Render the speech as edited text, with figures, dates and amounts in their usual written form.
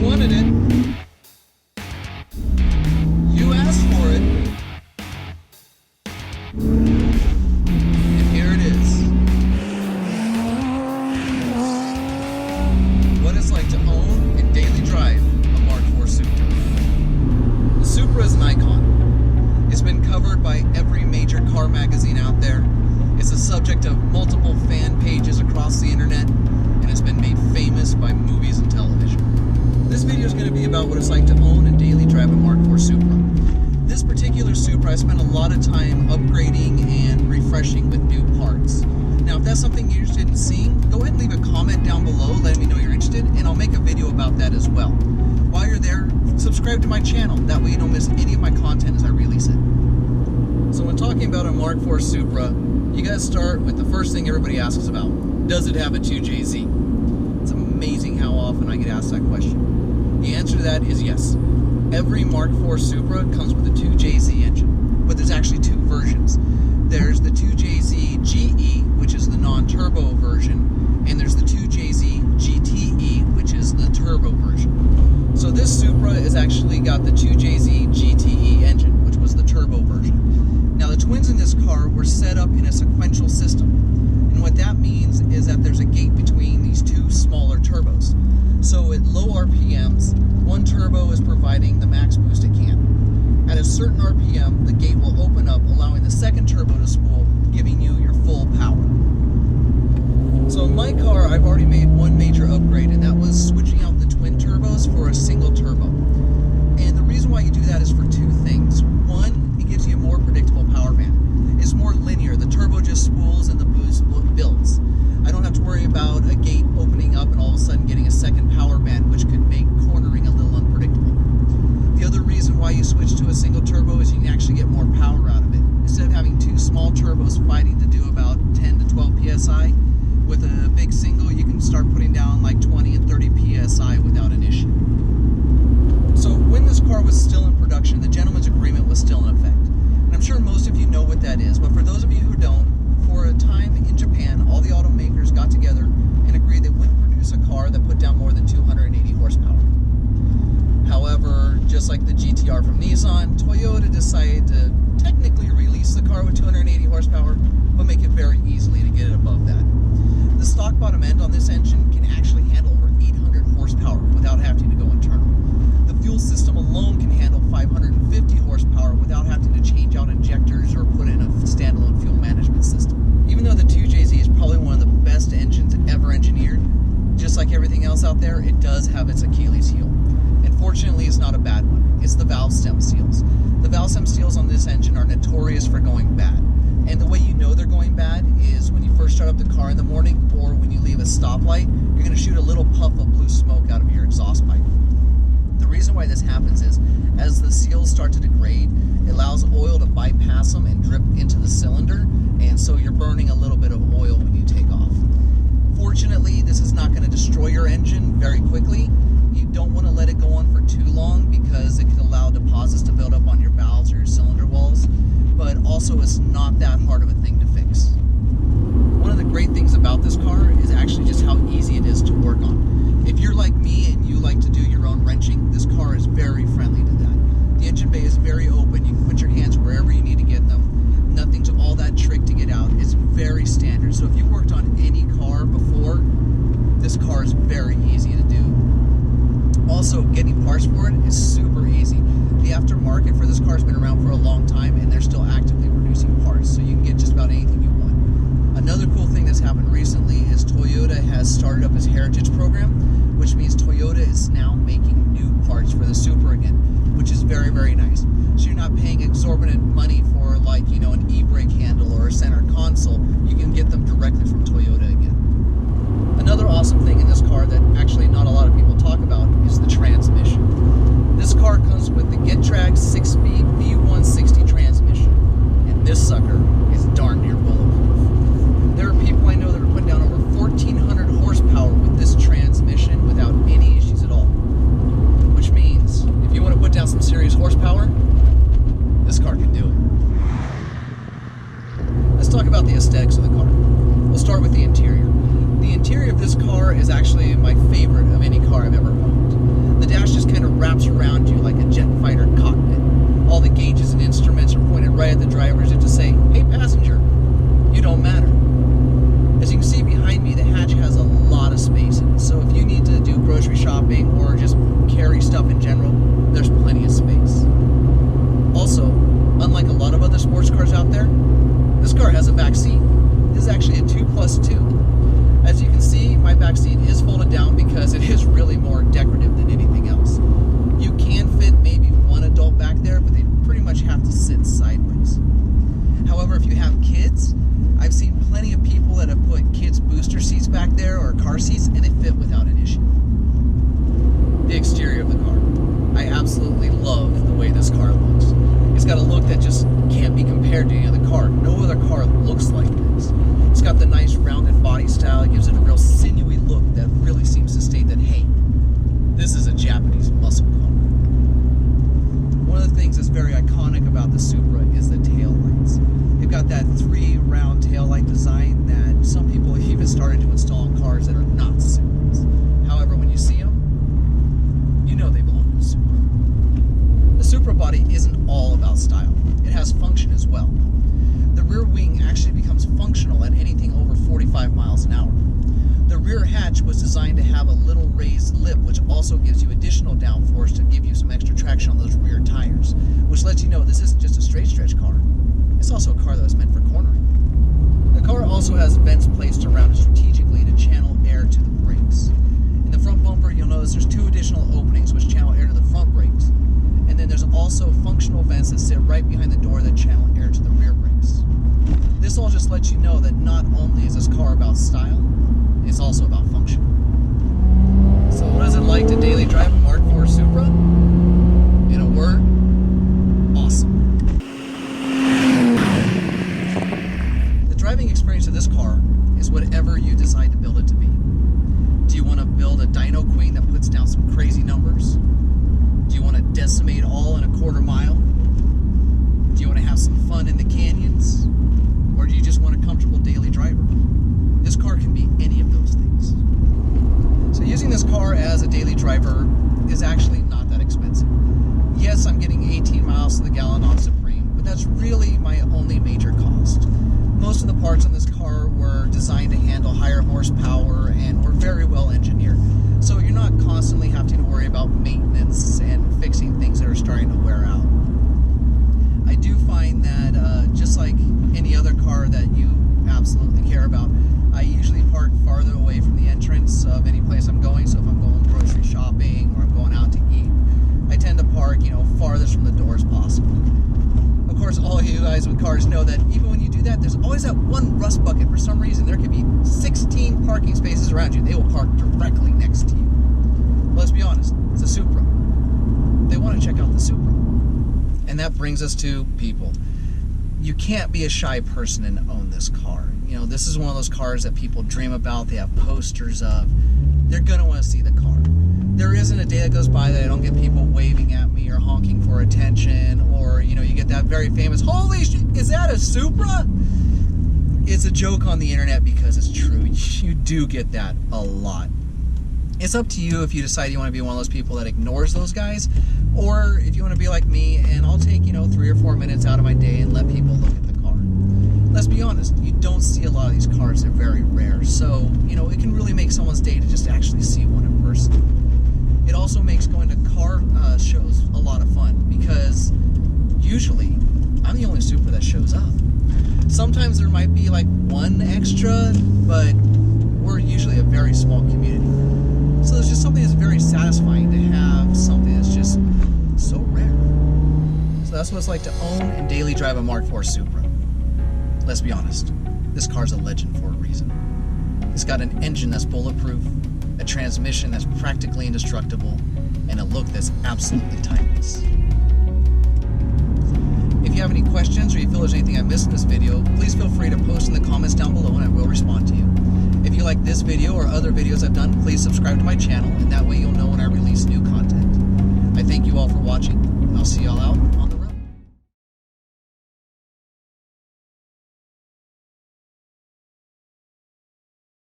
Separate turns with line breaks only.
wanted it. You asked for it. And here it is. What it's like to own and daily drive a Mark IV Supra. The Supra is an icon. It's been covered by every major car magazine out there. It's the subject of multiple fan pages across the internet, and it's been made famous by movies and television. This video is going to be about what it's like to own and daily drive a Mark IV Supra. This particular Supra, I spent a lot of time upgrading and refreshing with new parts. Now, if that's something you're interested in seeing, go ahead and leave a comment down below letting me know you're interested, and I'll make a video about that as well. While you're there, subscribe to my channel. That way you don't miss any of my content as I release it. So when talking about a Mark IV Supra, you gotta start with the first thing everybody asks about. Does it have a 2JZ? It's amazing how often I get asked that question. The answer to that is yes. Every Mark IV Supra comes with a 2JZ engine, but there's actually two versions. There's the 2JZ GE, which is the non-turbo version, and there's the 2JZ GTE, which is the turbo version. So this Supra has actually got the 2JZ GTE engine, which was the turbo version. Now the twins in this car were set up in a sequential system, and what that means is that there's a gate between these two smaller turbos. So at low RPMs, one turbo is providing the max boost it can. At a certain RPM, the gate will open up, allowing the second turbo to spool, giving you your full power. So in my car, I've already made one major upgrade, and that was switching out the twin turbos for a single turbo. And the reason why you do that is for two things. One, it gives you a more predictable power band. It's more linear. The turbo just spools and the boost builds. I don't have to worry about a gate opening up and all of a sudden getting a second power band, which could make cornering a little unpredictable. The other reason why you switch to a single turbo is you can actually get more power out of it. Instead of having two small turbos fighting to do about 10 to 12 PSI, with a big single, you can start putting down like 20 and 30 PSI without an issue. So when this car was still in production, the gentleman's agreement was still in effect. And I'm sure most of you know what that is, but for those of you who don't, for a time in Japan, all the automakers got together and agreed they wouldn't produce a car that put down more than 280 horsepower. However, just like the GTR from Nissan, Toyota decided to technically release the car with 280 horsepower, but make it very easily to get it above that. The stock bottom end on this engine can actually handle over 800 horsepower without having to go internal. The fuel system alone can handle 550 horsepower without having to change out injectors or put in a standalone fuel management system. Even though the 2JZ is probably one of the best engines ever engineered, just like everything else out there, it does have its Achilles heel. And fortunately, it's not a bad one. It's the valve stem seals. The valve stem seals on this engine are notorious for going bad. And the way you know they're going bad is when you first start up the car in the morning, or when you leave a stoplight, you're going to shoot a little puff of blue smoke out of your exhaust pipe. The reason why this happens is, as the seals start to degrade, it allows oil to bypass them and drip into the cylinder, and so you're burning a little bit of oil when you take off. Fortunately, this is not going to destroy your engine very quickly. You don't want to let it go on for too long because it can allow deposits to build up on your valves or your cylinder walls, but also it's not that hard of a thing to fix. One of the great things about this car is actually just how easy it is to work on. If you're like me and you like to do your own wrenching, this car is very friendly to that. The engine bay is very open. You can put your hands wherever you need to get them. Nothing's all that trick to get out. It's very standard. So if you worked on any car before, this car is very easy to do. Also, getting parts for it is super easy. The aftermarket for this car has been around for a long time, and they're still actively producing parts, so you can get just about anything you want. Another cool thing that's happened recently is Toyota has started up its Heritage program, which means Toyota is now making new parts for the Supra again, which is very, very nice. So you're not paying exorbitant money for, like, you know, an e-brake handle or a center console. You can get them directly from Toyota again. Another awesome thing in this car that actually not a lot of people talk about is the transmission. This car comes with the getrag 6-speed V160 transmission, and this sucker is darn near bulletproof. There are people I know that are putting down over 1,400 horsepower with this transmission without any issues at all. Which means, if you want to put down some serious horsepower, plus 2. As you can see, my back seat is folded down because it is really more decorative than anything else. You can fit maybe one adult back there, but they pretty much have to sit sideways. However, if you have kids, I've seen plenty of people that have put kids' booster seats back there or car seats, and they fit without an issue. The exterior of the car. I absolutely love the way this car looks. It's got a look that just can't be compared to any other car. No other car looks like this. It's got the nice rounded body style. It gives it a real sinewy look that really seems to state that, hey, this is a Japanese muscle car. One of the things that's very iconic about the Supra is the tail lights. They've got that 3 round tail light design that some people have even started to install in cars that are not Supras. However, when you see them, you know they belong to a Supra. The Supra body isn't all about style. It has function as well. The rear wing actually becomes functional at anything over 45 miles an hour. The rear hatch was designed to have a little raised lip, which also gives you additional downforce to give you some extra traction on those rear tires, which lets you know this isn't just a straight stretch car. It's also a car that was meant for cornering. The car also has vents placed around it strategically to channel air to the brakes. In the front bumper, you'll notice there's 2 additional openings which channel air to the front brakes. And then there's also functional vents that sit right behind the door that channel air to the rear brakes. This all just lets you know that not only is this car about style, it's also about function. So what is it like to daily drive a Mark IV Supra? In a word, awesome. The driving experience of this car is whatever you decide to build it to be. Do you want to build a dyno queen that puts down some crazy numbers? Do you want to decimate all in a quarter mile? Do you want to have some fun in the canyons? Or do you just want a comfortable daily driver? This car can be any of those things. So using this car as a daily driver is actually not that expensive. Yes, I'm getting 18 miles to the gallon on Supreme, but that's really my only major cost. Most of the parts on this car were designed to handle higher horsepower and were very well engineered. So you're not constantly having to worry about maintenance and fixing things that are starting to wear out. I do find that just like any other car that you absolutely care about, I usually park farther away from the entrance of any place I'm going. So if I'm going grocery shopping or I'm going out to eat, I tend to park, farthest from the door as possible. Of course, all of you guys with cars know that even when you do that, there's always that one rust bucket. For some reason, there could be 16 parking spaces around you. They will park directly next to you. But let's be honest, it's a Supra. They want to check out the Supra. And that brings us to people. You can't be a shy person and own this car. This is one of those cars that people dream about. They have posters of. They're going to want to see the car. There isn't a day that goes by that I don't get people waving at me or honking for attention, or, you get that very famous, holy shit, is that a Supra? It's a joke on the internet because it's true. You do get that a lot. It's up to you if you decide you want to be one of those people that ignores those guys, or if you want to be like me and I'll take, 3 or 4 minutes out of my day and let people look at the car. Let's be honest, you don't see a lot of these cars. They're very rare. So, it can really make someone's day to just actually see one in person. It also makes going to car shows a lot of fun because usually I'm the only Supra that shows up. Sometimes there might be like one extra, but we're usually a very small community. So there's just something that's very satisfying to have something that's just so rare. So that's what it's like to own and daily drive a Mark IV Supra. Let's be honest, this car's a legend for a reason. It's got an engine that's bulletproof, a transmission that's practically indestructible, and a look that's absolutely timeless. If you have any questions or you feel there's anything I missed in this video, please feel free to post in the comments down below and I will respond to you. If you like this video or other videos I've done, please subscribe to my channel, and that way you'll know when I release new content. I thank you all for watching, and I'll see y'all out on